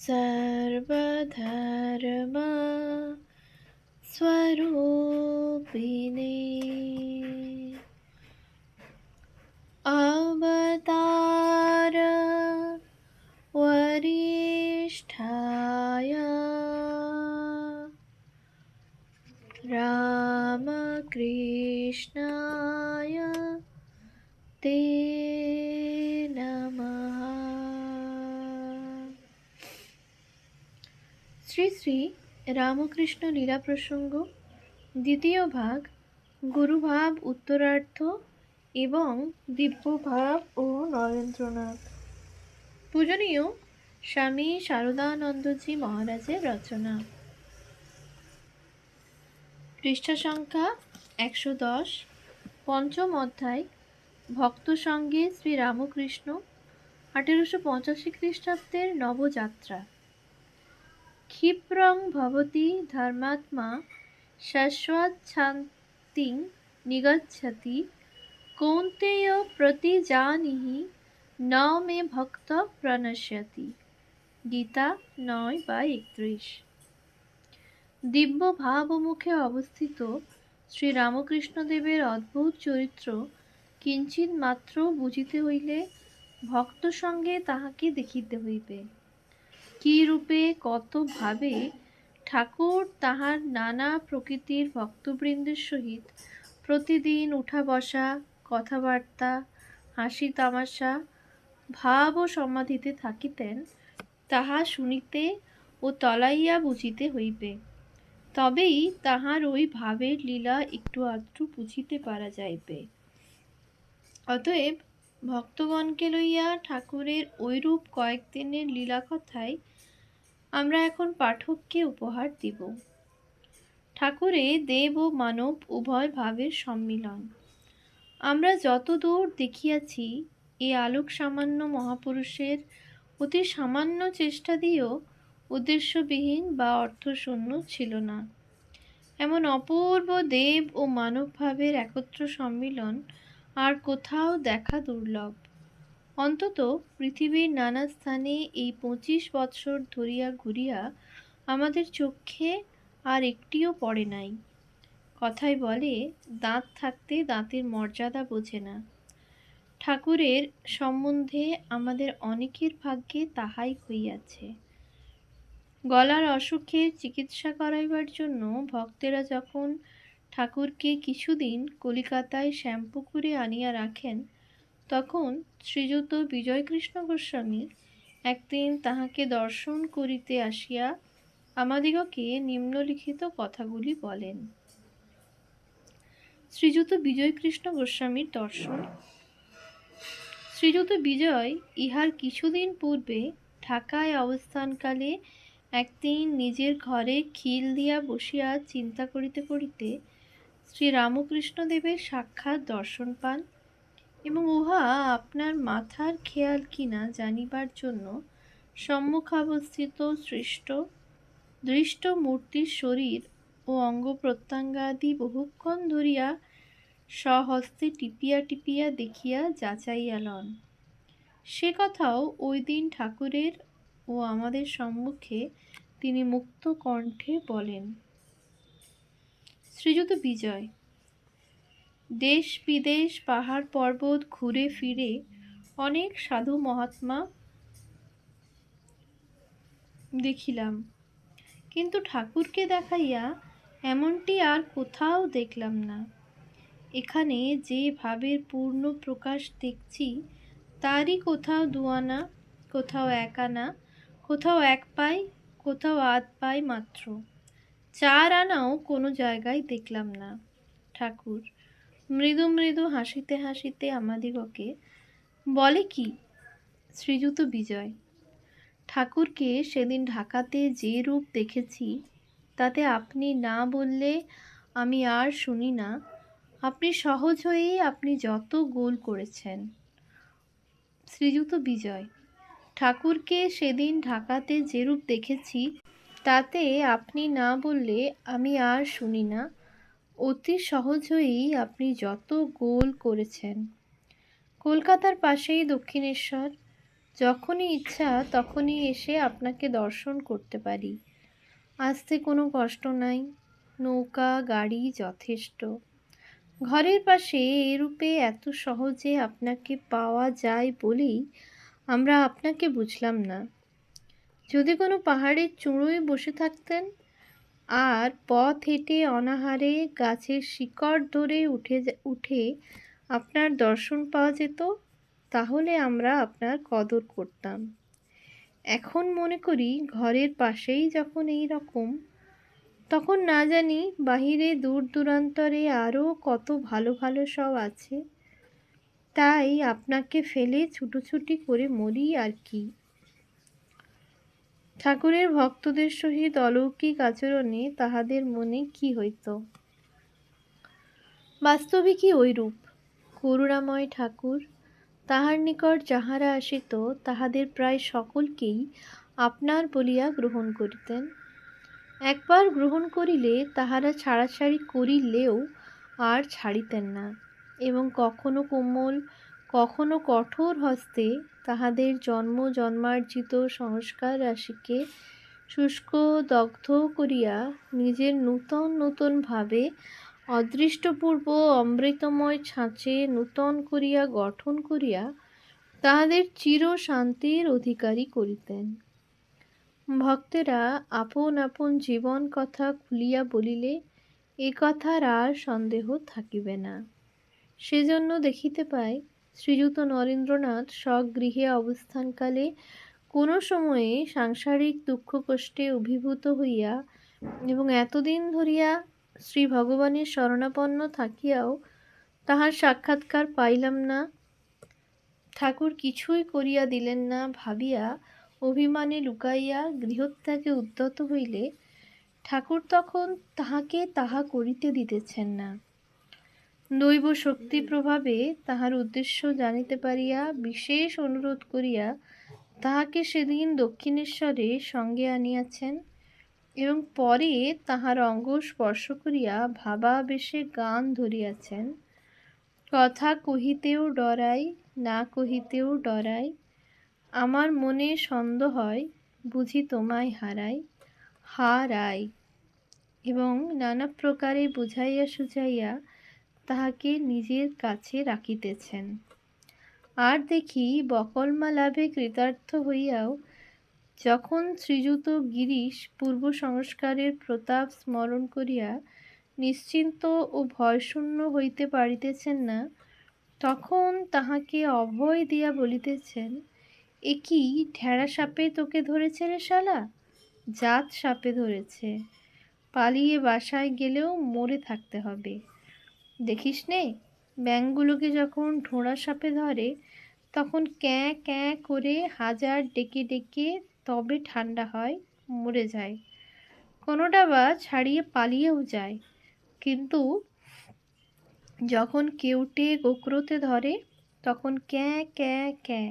सर्वधर्म स्वरूपिणे अवतार वरिष्ठाय रामकृष्णाय ते नमः। শ্রী শ্রী রামকৃষ্ণ লীলা প্রসঙ্গ দ্বিতীয় ভাগ, গুরুভাব উত্তরার্ধ এবং দিব্যভাব ও নরেন্দ্রনাথ। পূজনীয় স্বামী শারদানন্দজি মহারাজের রচনা। পৃষ্ঠা সংখ্যা 110, পঞ্চম অধ্যায়, ভক্ত সঙ্গে শ্রী রামকৃষ্ণ, 1885 খ্রিস্টাব্দের নবযাত্রা। ক্ষিপ্রং ভবতি ধর্মাত্মা শাশ্বত শান্তিং নিগচ্ছতি কৌন্তেয় প্রতিজানিহি ন মে ভক্ত প্রণশ্যতি। গীতা 9:31। দিব্য ভাব মুখে অবস্থিত শ্রী রামকৃষ্ণদেবের অদ্ভুত চরিত্র কিঞ্চিৎ মাত্র বুঝিতে হইলে ভক্ত সঙ্গে তাহাকে দেখিতে হইবে। কি রূপে কত ভাবে ঠাকুর তাহার নানা প্রকৃতির ভক্তবৃন্দের সহিত প্রতিদিন উঠা বসা, কথাবার্তা, হাসি তামাশা, ভাব ও সমাধিতে থাকিতেন, তাহা শুনিতে ও তলাইয়া বুঝিতে হইবে। তবেই তাহার ওই ভাবের লীলা একটু আধটু বুঝিতে পারা যাইবে। অতএব ভক্তগণকে লইয়া ঠাকুরের ঐরূপ কয়েকদিনের লীলা কথাই আমরা এখন পাঠককে উপহার দিব। ঠাকুরে দেব ও মানব উভয় ভাবের সম্মিলন। আমরা যতদূর দেখিয়াছি, এ আলোক সামান্য মহাপুরুষের অতি সামান্য চেষ্টা দিয়েও উদ্দেশ্যবিহীন বা অর্থশূন্য ছিল না। এমন অপূর্ব দেব ও মানব ভাবের একত্র সম্মিলন আর কোথাও দেখা দুর্লভ। অন্তত পৃথিবীর নানা স্থানে এই 25 বৎসর ধরিয়া ঘুরিয়া আমাদের চক্ষে আর একটিও পড়ে নাই। কথায় বলে, দাঁত থাকতে দাঁতের মর্যাদা বোঝে না। ঠাকুরের সম্বন্ধে আমাদের অনেকের ভাগ্যে তাহাই হইয়াছে। গলার অসুখের চিকিৎসা করাইবার জন্য ভক্তেরা যখন ঠাকুরকে কিছুদিন কলিকাতায় শ্যামপুকুরে আনিয়া রাখেন, তখন শ্রীযুত বিজয়কৃষ্ণ গোস্বামী একদিন তাহাকে দর্শন করিতে আসিয়া আমাদিগকে নিম্নলিখিত কথাগুলি বলেন। শ্রীযুত বিজয়কৃষ্ণ গোস্বামীর দর্শন। শ্রীযুত বিজয় ইহার কিছুদিন পূর্বে ঢাকায় অবস্থানকালে একদিন নিজের ঘরে খিল দিয়া বসিয়া চিন্তা করিতে করিতে শ্রী রামকৃষ্ণদেবের সাক্ষাৎ দর্শন পান এবং উহা আপনার মাথার খেয়াল কিনা জানিবার জন্য সম্মুখাবস্থিত দৃষ্ট মূর্তির শরীর ও অঙ্গ প্রত্যঙ্গাদি বহুক্ষণ ধরিয়া স্বহস্তে টিপিয়া টিপিয়া দেখিয়া যাচাইয়া লন। সে কথাও ওই দিন ঠাকুরের ও আমাদের সম্মুখে তিনি মুক্ত কণ্ঠে বলেন। শ্রীযুত বিজয়: দেশ বিদেশ পাহাড় পর্বত ঘুরে ফিরে অনেক সাধু মহাত্মা দেখিলাম, কিন্তু ঠাকুরকে দেখাইয়া এমনটি আর কোথাও দেখলাম না। এখানে যে ভাবের পূর্ণ প্রকাশ দেখছি, তারই কোথাও দুআনা, কোথাও এক আনা, কোথাও এক পাই, কোথাও আধ পাই মাত্র। 4 আনাও কোনো জায়গায় দেখলাম না। ঠাকুর মৃদু মৃদু হাসিতে হাসিতে আমাদিগকে বলে কি? শ্রীযুত বিজয়: ঠাকুরকে সেদিন ঢাকাতে যে রূপ দেখেছি, তাতে আপনি না বললে আমি আর শুনি না। আপনি সহজ হয়েই আপনি যত গোল করেছেন। শ্রীযুত বিজয়: ঠাকুরকে সেদিন ঢাকাতে যেরূপ দেখেছি, তাতে আপনি না বললে আমি আর শুনি না। অতি সহজ হয়েই আপনি যত গোল করেছেন। কলকাতার পাশেই দক্ষিণেশ্বর, যখনই ইচ্ছা তখনই এসে আপনাকে দর্শন করতে পারি। আসতে কোনো কষ্ট নাই, নৌকা গাড়ি যথেষ্ট। ঘরের পাশে এরূপে এত সহজে আপনাকে পাওয়া যায় বলেই আমরা আপনাকে বুঝলাম না। যদি কোনো পাহাড়ের চূড়োয় বসে থাকতেন আর পথ হেঁটে অনাহারে গাছের শিকড় ধরে উঠে আপনার দর্শন পাওয়া যেত, তাহলে আমরা আপনার কদর করতাম। এখন মনে করি ঘরের পাশেই যখন এই রকম, তখন না জানি বাহিরে দূর দূরান্তরে আরও কত ভালো ভালো সব আছে। তাই আপনাকে ফেলে ছুটোছুটি করে মরি আর কি। ঠাকুরের ভক্তদের সহিত অলৌকিক আচরণে তাহাদের মনে কি হইত? বাস্তবিকই ঐরূপ। করুণাময় ঠাকুর তাহার নিকট যাহারা আসিত তাহাদের প্রায় সকলকেই আপনার বলিয়া গ্রহণ করিতেন। একবার গ্রহণ করিলে তাহারা ছাড়াছাড়ি করিলেও আর ছাড়িতেন না, এবং কখনো কোমল কখনো কঠোর হস্তে তাহাদের জন্ম জন্মার্জিত সংস্কার রাশিকে শুষ্ক দগ্ধ করিয়া নিজের নূতন নূতন ভাবে অদৃষ্টপূর্ব অমৃতময় ছাঁচে নূতন করিয়া গঠন করিয়া তাহাদের চির শান্তির অধিকারী করিতেন। ভক্তেরা আপন আপন জীবন কথা খুলিয়া বলিলে এ কথার আর সন্দেহ থাকিবে না। সেজন্য দেখিতে পাই শ্রীযুত নরেন্দ্রনাথ স্বগৃহে অবস্থানকালে কোনো সময়ে সাংসারিক দুঃখ কষ্টে অভিভূত হইয়া এবং এতদিন ধরিয়া শ্রী ভগবানের শরণাপন্ন থাকিয়াও তাহার সাক্ষাৎকার পাইলাম না, ঠাকুর কিছুই করিয়া দিলেন না ভাবিয়া অভিমানে লুকাইয়া গৃহত্যাগে উদ্যত হইলে ঠাকুর তখন তাহাকে তাহা করিতে দিতেছেন না। দৈব শক্তি প্রভাবে তাহার উদ্দেশ্য জানিতে পারিয়া বিশেষ অনুরোধ করিয়া তাহাকে সেদিন দক্ষিণেশ্বরে সঙ্গে আনিয়াছেন, এবং পরে তাহার অঙ্গ স্পর্শ করিয়া ভাবাবেশে গান ধরিয়াছেন। কথা কহিতেও ডরাই, না কহিতেও ডরাই, আমার মনে সন্দেহ হয়, বুঝি তোমায় হারাই, হারাই, এবং নানা প্রকারে বুঝাইয়া সুঝাইয়া তাহাকে নিজের কাছে রাখিতেছেন। আর দেখি বকলমা লাভে কৃতার্থ হইয়াও যখন শ্রীযুত গিরিশ পূর্ব সংস্কারের প্রতাপ স্মরণ করিয়া নিশ্চিন্ত ও ভয়শূন্য হইতে পারিতেছেন না, তখন তাহাকে অভয় দিয়া বলিতেছেন, এ কি ঢেড়া সাপে তোকে ধরেছে রে শালা? জাত সাপে ধরেছে, পালিয়ে বাসায় গেলেও মরে থাকতে হবে। দেখিস নে, ব্যাঙগুলোকে যখন ঢোড়া সাপে ধরে তখন ক্যাঁ ক্যাঁ করে হাজার ডেকে ডেকে তবে ঠান্ডা হয়, মরে যায়। কোনোটা বা ছাড়িয়ে পালিয়েও যায়, কিন্তু যখন কেউটে গোকরোতে ধরে তখন ক্যাঁ ক্যাঁ ক্যাঁ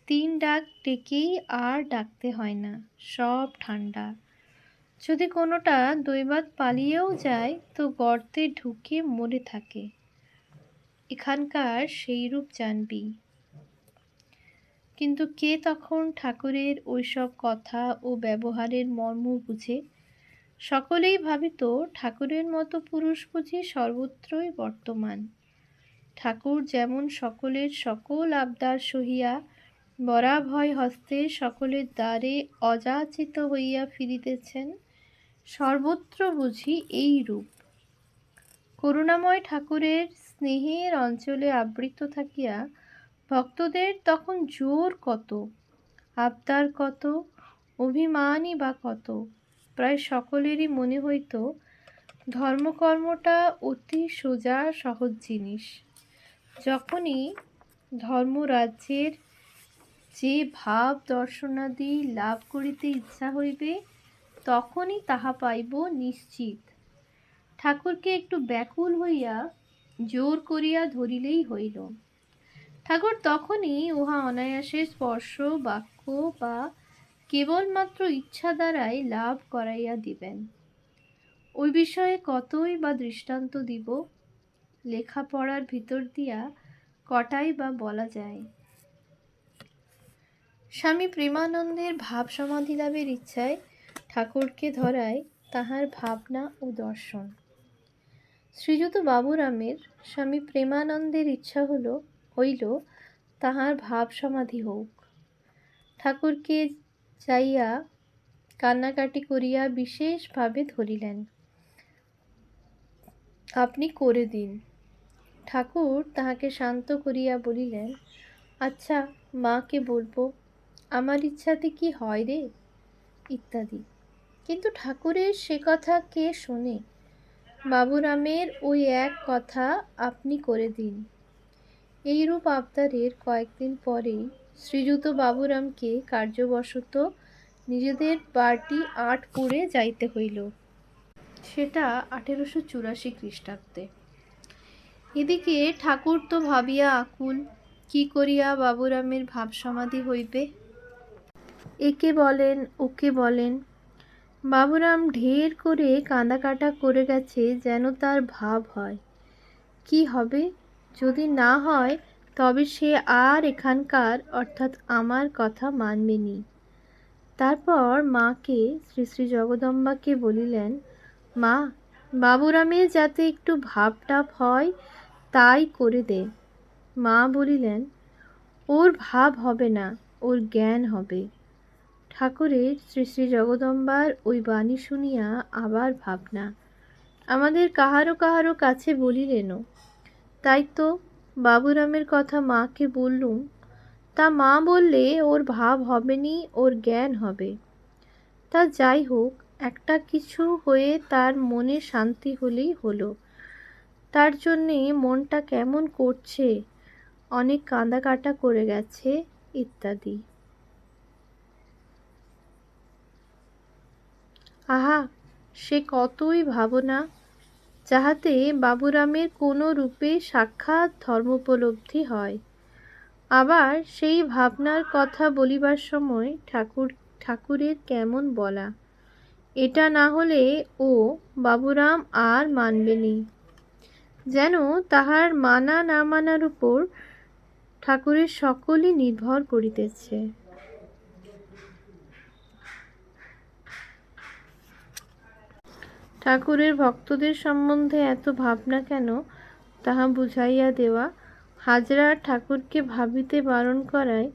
3 ডাক ডেকেই আর ডাকতে হয় না, সব ঠান্ডা। যদি কোনোটা দৈবাৎ পালিয়েও যায় তো গর্তে ঢুকে মরে থাকে। এখানকার সেইরূপ জানবি। কিন্তু কে তখন ঠাকুরের ওইসব কথা ও ব্যবহারের মর্ম বুঝে? সকলেই ভাবিত ঠাকুরের মতো পুরুষ বুঝি সর্বত্রই বর্তমান। ঠাকুর যেমন সকলের সকল আবদার সহিয়া বরাভয় হস্তে সকলের দ্বারে অযাচিত হইয়া ফিরিতেছেন, সর্বত্র বুঝি এই রূপ। করুণাময় ঠাকুরের স্নেহের অঞ্চলে আবৃত থাকিয়া ভক্তদের তখন জোর কত, আবদার কত, অভিমানই বা কত। প্রায় সকলেরই মনে হইত ধর্মকর্মটা অতি সোজা সহজ জিনিস। যখনই ধর্মরাজ্যের যে ভাব দর্শনাদি লাভ করিতে ইচ্ছা হইবে তখনই তাহা পাইব নিশ্চিত। ঠাকুরকে একটু ব্যাকুল হইয়া জোর করিয়া ধরিলেই হইল। ঠাকুর তখনই উহা অনায়াসে স্পর্শ বাক্য বা কেবলমাত্র ইচ্ছা দ্বারাই লাভ করাইয়া দিবেন। ওই বিষয়ে কতই বা দৃষ্টান্ত দিব, লেখাপড়ার ভিতর দিয়া কটাই বা বলা যায়। স্বামী প্রেমানন্দের ভাব সমাধি লাভের ইচ্ছায় ঠাকুরকে ধরায় তাহার ভাবনা ও দর্শন। শ্রীযুত বাবুরামের স্বামী প্রেমানন্দের ইচ্ছা হইল তাহার ভাব সমাধি হউক। ঠাকুরকে যাইয়া কান্নাকাটি করিয়া বিশেষভাবে ধরিলেন, আপনি করে দিন। ঠাকুর তাহাকে শান্ত করিয়া বলিলেন, আচ্ছা মাকে বলবো, আমার ইচ্ছাতে কি হয় রে, ইত্যাদি। কিন্তু ঠাকুরের সে কথা কে শোনে? বাবুরামের ওই এক কথা, আপনি করে দিন। এইরূপ আবদারের কয়েকদিন পরেই শ্রীযুত বাবুরামকে কার্যবশত নিজেদের বাড়ি আঁটপুরে যাইতে হইল। সেটা 1884 খ্রিস্টাব্দে। এদিকে ঠাকুর তো ভাবিয়া আকুল, কি করিয়া বাবুরামের ভাব সমাধি হইবে। একে বলেন ওকে বলেন। বাবুরাম ঢের করে কাঁদাকাটা করে গেছে যেন তার ভাব হয়। কি হবে? যদি না হয় তবে সে আর এখানকার অর্থাৎ আমার কথা মানবে নি। তারপর মাকে, শ্রী শ্রী জগদম্বাকে বলিলেন, মা, বাবুরামের যাতে একটু ভাবটাপ হয় তাই করে দে। মা বলিলেন, ওর ভাব হবে না, ওর জ্ঞান হবে। ঠাকুরের, শ্রী শ্রী জগদম্বার ওই বাণী শুনিয়া আবার ভাবনা। আমাদের কাহারো কাহারো কাছে বলিলেনও। তাই তো বাবুরামের কথা মাকে বললুম। তা মা বললে ওর ভাব হবে নি, ওর জ্ঞান হবে। তা যাই হোক, একটা কিছু হয়ে তার মনে শান্তি হলেই হলো। তার জন্যে মনটা কেমন করছে, অনেক কাঁদাকাটা করে গেছে, ইত্যাদি। আহা, সে কতই ভাবনা, যাহাতে বাবুরামের কোনো রূপে সাক্ষাৎ ধর্মোপলব্ধি হয়। আবার সেই ভাবনার কথা বলিবার সময় ঠাকুরের কেমন বলা, এটা না হলে ও বাবুরাম আর মানবে নি। যেন তাহার মানা না মানার উপর ঠাকুরের সকলই নির্ভর করিতেছে। ঠাকুরের ভক্তদের সম্বন্ধে এত ভাবনা কেন, তাহা বুঝাইয়া দেওয়া, হাজরা ঠাকুরকে ভাবিতে বারণ করায়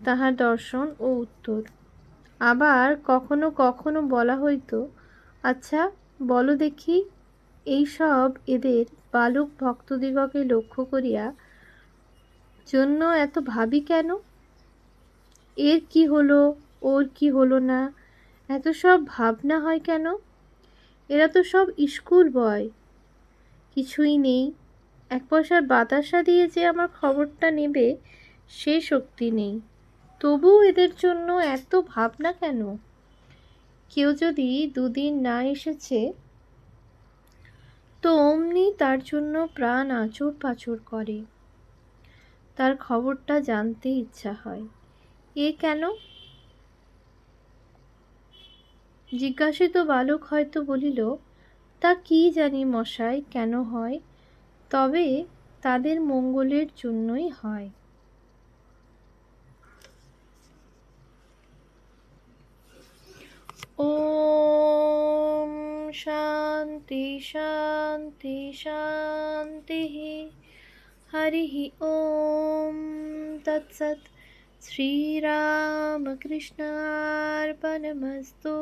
তাহার দর্শন ও উত্তর। আবার কখনো কখনো বলা হইত, আচ্ছা বলো দেখি, এই সব এদের বালক ভক্তদিগকে লক্ষ্য করিয়া জন্য এত ভাবি কেন? এর কি হলো, ওর কি হলো না, এত সব ভাবনা হয় কেন? এরা তো সব স্কুল বয়, কিছুই নেই। এক পয়সার বাতাসা দিয়ে যে আমার খবরটা নেবে সে শক্তি নেই, তবু এদের জন্য এত ভাবনা কেন? কেউ যদি দুদিন না এসেছে তো অমনি তার জন্য প্রাণ আঁচড় পাঁচড় করে, তার খবরটা জানতে ইচ্ছা হয়। এ কেন? জিজ্ঞাসিত বালক হয়তো বলিল, তা কি জানি মশাই কেন হয়, তবে তাদের মঙ্গলের জন্যই হয়। ওম শান্তি শান্তি শান্তি। হরি ওম তৎসৎ। শ্রীরামকৃষ্ণার্পণমস্তু।